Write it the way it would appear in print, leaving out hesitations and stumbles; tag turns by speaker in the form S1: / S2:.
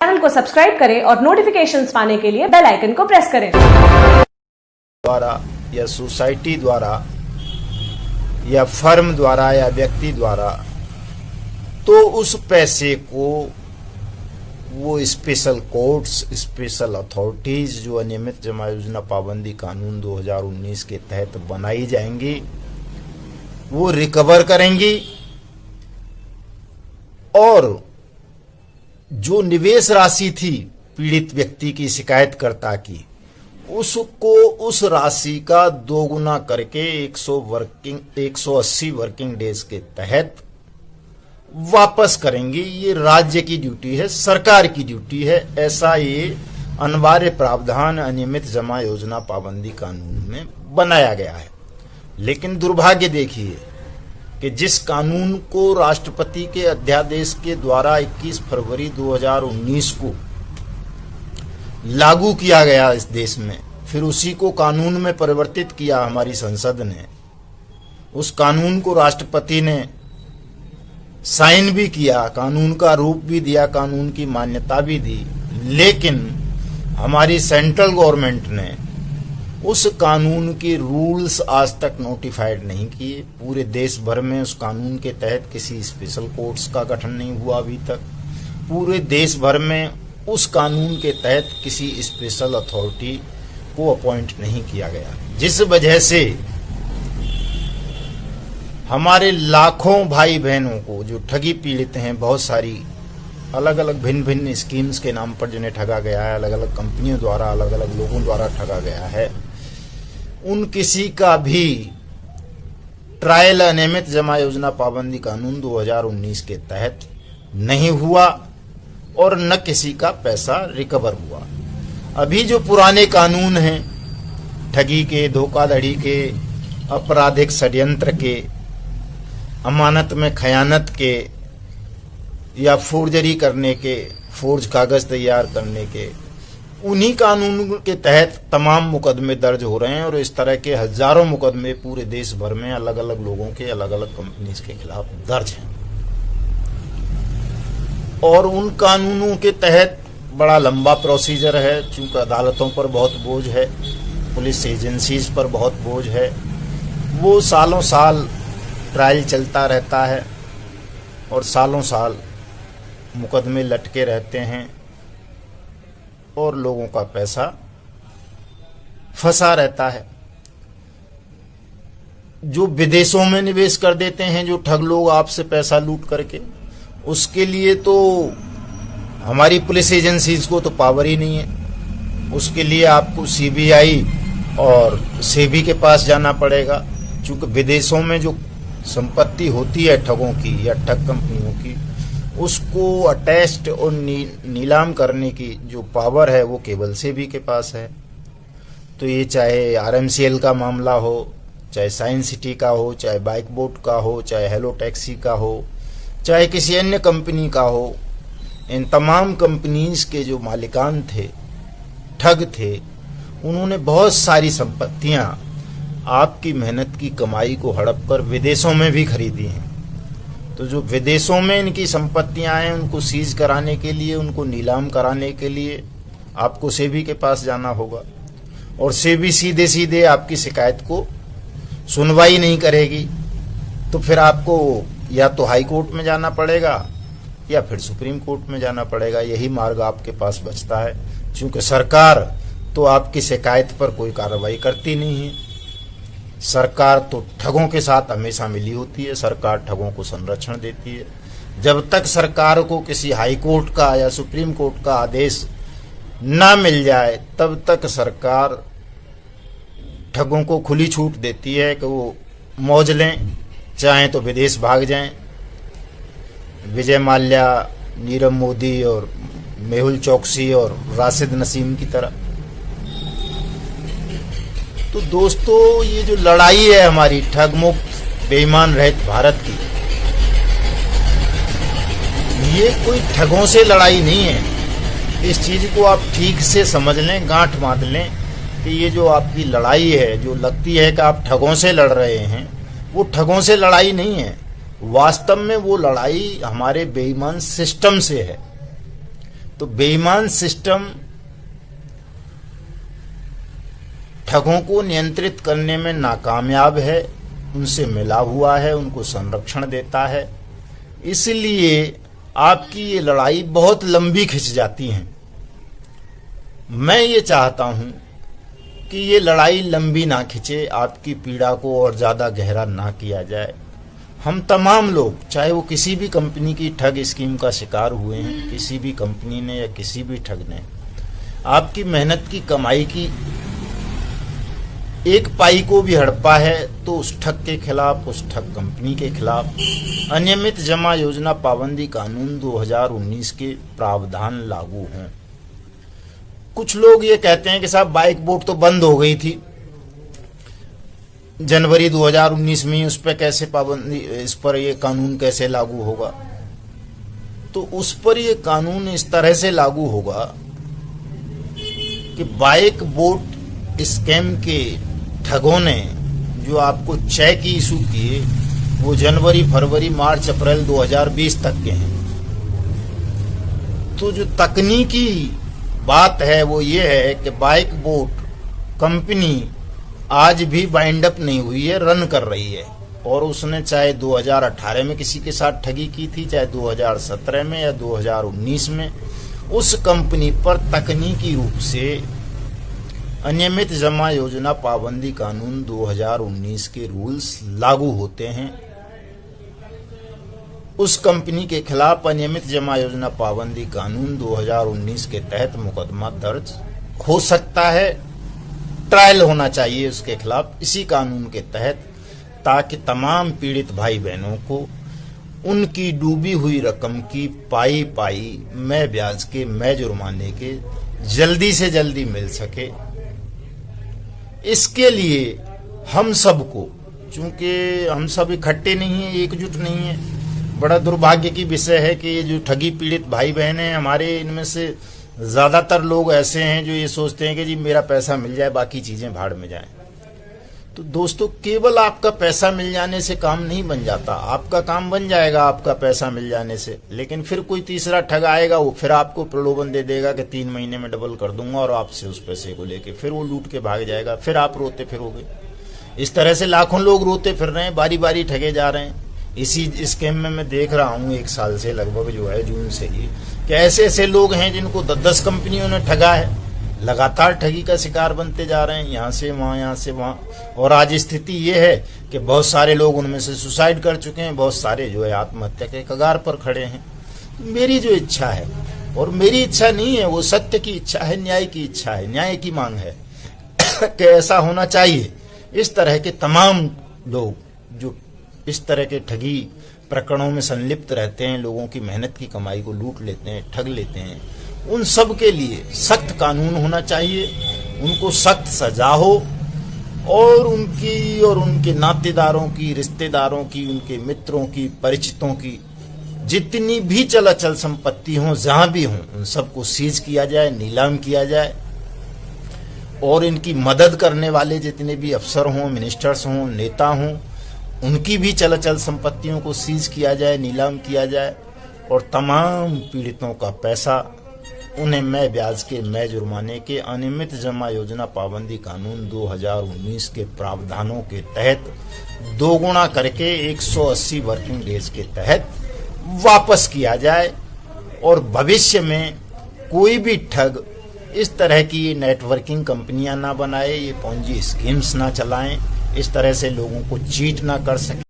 S1: Channel को subscribe करें और नोटिफिकेशंस पाने के लिए बेल आइकन को प्रेस करें।
S2: द्वारा या सोसाइटी द्वारा या फर्म द्वारा या व्यक्ति द्वारा, तो उस पैसे को वो स्पेशल कोर्ट्स, स्पेशल अथॉरिटीज जो अनियमित जमा योजना पाबंदी कानून 2019 के तहत बनाई जाएंगी, वो रिकवर करेंगी और जो निवेश राशि थी पीड़ित व्यक्ति की, शिकायतकर्ता की, उसको उस राशि का दोगुना करके 180 वर्किंग डेज के तहत वापस करेंगे। ये राज्य की ड्यूटी है, सरकार की ड्यूटी है। ऐसा ये अनिवार्य प्रावधान अनियमित जमा योजना पाबंदी कानून में बनाया गया है। लेकिन दुर्भाग्य देखिए कि जिस कानून को राष्ट्रपति के अध्यादेश के द्वारा 21 फरवरी 2019 को लागू किया गया इस देश में, फिर उसी को कानून में परिवर्तित किया हमारी संसद ने। उस कानून को राष्ट्रपति ने साइन भी किया, कानून का रूप भी दिया, कानून की मान्यता भी दी, लेकिन हमारी सेंट्रल गवर्नमेंट ने उस कानून के रूल्स आज तक नोटिफाइड नहीं किए। पूरे देश भर में उस कानून के तहत किसी स्पेशल कोर्ट्स का गठन नहीं हुआ अभी तक। पूरे देश भर में उस कानून के तहत किसी स्पेशल अथॉरिटी को अपॉइंट नहीं किया गया, जिस वजह से हमारे लाखों भाई बहनों को जो ठगी पीड़ित हैं, बहुत सारी अलग अलग भिन्न भिन्न स्कीम्स के नाम पर जिन्हें ठगा गया है, अलग अलग कंपनियों द्वारा, अलग अलग लोगों द्वारा ठगा गया है, उन किसी का भी ट्रायल अनियमित जमा योजना पाबंदी कानून 2019 के तहत नहीं हुआ और न किसी का पैसा रिकवर हुआ। अभी जो पुराने कानून हैं, ठगी के, धोखाधड़ी के, आपराधिक षड्यंत्र के, अमानत में खयानत के या फोर्जरी करने के, फोर्ज कागज तैयार करने के, उन्हीं कानून के तहत तमाम मुकदमे दर्ज हो रहे हैं और इस तरह के हजारों मुकदमे पूरे देश भर में अलग अलग लोगों के, अलग अलग कंपनीज के खिलाफ दर्ज हैं। और उन कानूनों के तहत बड़ा लंबा प्रोसीजर है, चूंकि अदालतों पर बहुत बोझ है, पुलिस एजेंसीज पर बहुत बोझ है, वो सालों साल ट्रायल चलता रहता है और सालों साल मुकदमे लटके रहते हैं और लोगों का पैसा फंसा रहता है। जो विदेशों में निवेश कर देते हैं जो ठग लोग आपसे पैसा लूट करके, उसके लिए तो हमारी पुलिस एजेंसीज को तो पावर ही नहीं है। उसके लिए आपको सीबीआई और सेबी के पास जाना पड़ेगा, क्योंकि विदेशों में जो संपत्ति होती है ठगों की या ठग कंपनियों की, उसको अटेस्ट और नीलाम करने की जो पावर है वो केवल सेबी के पास है। तो ये चाहे आरएमसीएल का मामला हो, चाहे साइंस सिटी का हो, चाहे बाइक बोट का हो, चाहे हेलो टैक्सी का हो, चाहे किसी अन्य कंपनी का हो, इन तमाम कंपनीज के जो मालिकान थे, ठग थे, उन्होंने बहुत सारी संपत्तियां आपकी मेहनत की कमाई को हड़प कर विदेशों में भी खरीदी हैं। तो जो विदेशों में इनकी संपत्तियां हैं, उनको सीज कराने के लिए, उनको नीलाम कराने के लिए आपको सेबी के पास जाना होगा और सेबी सीधे सीधे आपकी शिकायत को सुनवाई नहीं करेगी। तो फिर आपको या तो हाई कोर्ट में जाना पड़ेगा या फिर सुप्रीम कोर्ट में जाना पड़ेगा। यही मार्ग आपके पास बचता है, क्योंकि सरकार तो आपकी शिकायत पर कोई कार्रवाई करती नहीं है। सरकार तो ठगों के साथ हमेशा मिली होती है, सरकार ठगों को संरक्षण देती है। जब तक सरकार को किसी हाई कोर्ट का या सुप्रीम कोर्ट का आदेश ना मिल जाए, तब तक सरकार ठगों को खुली छूट देती है कि वो मौज लें, चाहें तो विदेश भाग जाएं। विजय माल्या, नीरव मोदी और मेहुल चौकसी और राशिद नसीम की तरह। तो दोस्तों, ये जो लड़ाई है हमारी ठग मुक्त बेईमान रहित भारत की, ये कोई ठगों से लड़ाई नहीं है। इस चीज को आप ठीक से समझ लें, गांठ बांध लें कि ये जो आपकी लड़ाई है, जो लगती है कि आप ठगों से लड़ रहे हैं, वो ठगों से लड़ाई नहीं है। वास्तव में वो लड़ाई हमारे बेईमान सिस्टम से है। तो बेईमान सिस्टम ठगों को नियंत्रित करने में नाकामयाब है, उनसे मिला हुआ है, उनको संरक्षण देता है। इसलिए आपकी ये लड़ाई बहुत लंबी खिंच जाती है। मैं ये चाहता हूं कि ये लड़ाई लंबी ना खिंचे, आपकी पीड़ा को और ज्यादा गहरा ना किया जाए। हम तमाम लोग, चाहे वो किसी भी कंपनी की ठग स्कीम का शिकार हुए हैं, किसी भी कंपनी ने या किसी भी ठग ने आपकी मेहनत की कमाई की एक पाई को भी हड़पा है, तो उस ठग के खिलाफ, उस ठग कंपनी के खिलाफ अनियमित जमा योजना पाबंदी कानून 2019 के प्रावधान लागू हों। कुछ लोग ये कहते हैं कि साहब बाइक बोट तो बंद हो गई थी जनवरी 2019 में, उस पर कैसे पाबंदी, इस पर ये कानून कैसे लागू होगा? तो उस पर ये कानून इस तरह से लागू होगा कि बाइक बोट स्कैम के ठगों ने जो आपको चेक इशू किए वो जनवरी, फरवरी, मार्च, अप्रैल 2020 तक के हैं। तो जो तकनीकी बात है वो ये है कि बाइक बोट कंपनी आज भी बाइंड अप नहीं हुई है, रन कर रही है। और उसने चाहे 2018 में किसी के साथ ठगी की थी, चाहे 2017 में या 2019 में, उस कंपनी पर तकनीकी रूप से अनियमित जमा योजना पाबंदी कानून 2019 के रूल्स लागू होते हैं। उस कंपनी के खिलाफ अनियमित जमा योजना पाबंदी कानून 2019 के तहत मुकदमा दर्ज हो सकता है, ट्रायल होना चाहिए उसके खिलाफ इसी कानून के तहत, ताकि तमाम पीड़ित भाई बहनों को उनकी डूबी हुई रकम की पाई पाई मैं ब्याज के, मैं जुर्माने के जल्दी से जल्दी मिल सके। इसके लिए हम सबको, चूंकि हम सब इकट्ठे नहीं हैं, एकजुट नहीं है, बड़ा दुर्भाग्य की विषय है कि ये जो ठगी पीड़ित भाई बहन हैं हमारे, इनमें से ज्यादातर लोग ऐसे हैं जो ये सोचते हैं कि जी मेरा पैसा मिल जाए, बाकी चीजें भाड़ में जाएं। तो दोस्तों, केवल आपका पैसा मिल जाने से काम नहीं बन जाता। आपका काम बन जाएगा आपका पैसा मिल जाने से, लेकिन फिर कोई तीसरा ठग आएगा, वो फिर आपको प्रलोभन दे देगा कि 3 महीने में डबल कर दूंगा, और आपसे उस पैसे को लेके फिर वो लूट के भाग जाएगा, फिर आप रोते फिरोगे। इस तरह से लाखों लोग रोते फिर रहे हैं, बारी बारी ठगे जा रहे हैं। इसी स्कैम में मैं देख रहा हूं 1 साल से लगभग, जो है जून से ही, कि ऐसे ऐसे लोग हैं जिनको 10-10 कंपनियों ने ठगा है, लगातार ठगी का शिकार बनते जा रहे हैं, यहाँ से वहां, यहाँ से वहां। और आज स्थिति ये है कि बहुत सारे लोग उनमें से सुसाइड कर चुके हैं, बहुत सारे जो है आत्महत्या के कगार पर खड़े हैं। मेरी जो इच्छा है, और मेरी इच्छा नहीं है, वो सत्य की इच्छा है, न्याय की इच्छा है, न्याय की मांग है कि ऐसा होना चाहिए। इस तरह के तमाम लोग जो इस तरह के ठगी प्रकरणों में संलिप्त रहते हैं, लोगों की मेहनत की कमाई को लूट लेते हैं, ठग लेते हैं, उन सब के लिए सख्त कानून होना चाहिए, उनको सख्त सजा हो, और उनकी और उनके नातेदारों की, रिश्तेदारों की, उनके मित्रों की, परिचितों की जितनी भी चलाचल संपत्ति हो, जहां भी हो, उन सबको सीज किया जाए, नीलाम किया जाए। और इनकी मदद करने वाले जितने भी अफसर हों, मिनिस्टर्स हों, नेता हों, उनकी भी चलाचल संपत्तियों को सीज किया जाए, नीलाम किया जाए, और तमाम पीड़ितों का पैसा उन्हें मैं ब्याज के, मैं जुर्माने के अनियमित जमा योजना पाबंदी कानून 2019 के प्रावधानों के तहत 2 गुना करके 180 वर्किंग डेज के तहत वापस किया जाए। और भविष्य में कोई भी ठग इस तरह की ये नेटवर्किंग कंपनियां ना बनाए, ये पोंजी स्कीम्स ना चलाएं, इस तरह से लोगों को चीट ना कर सके।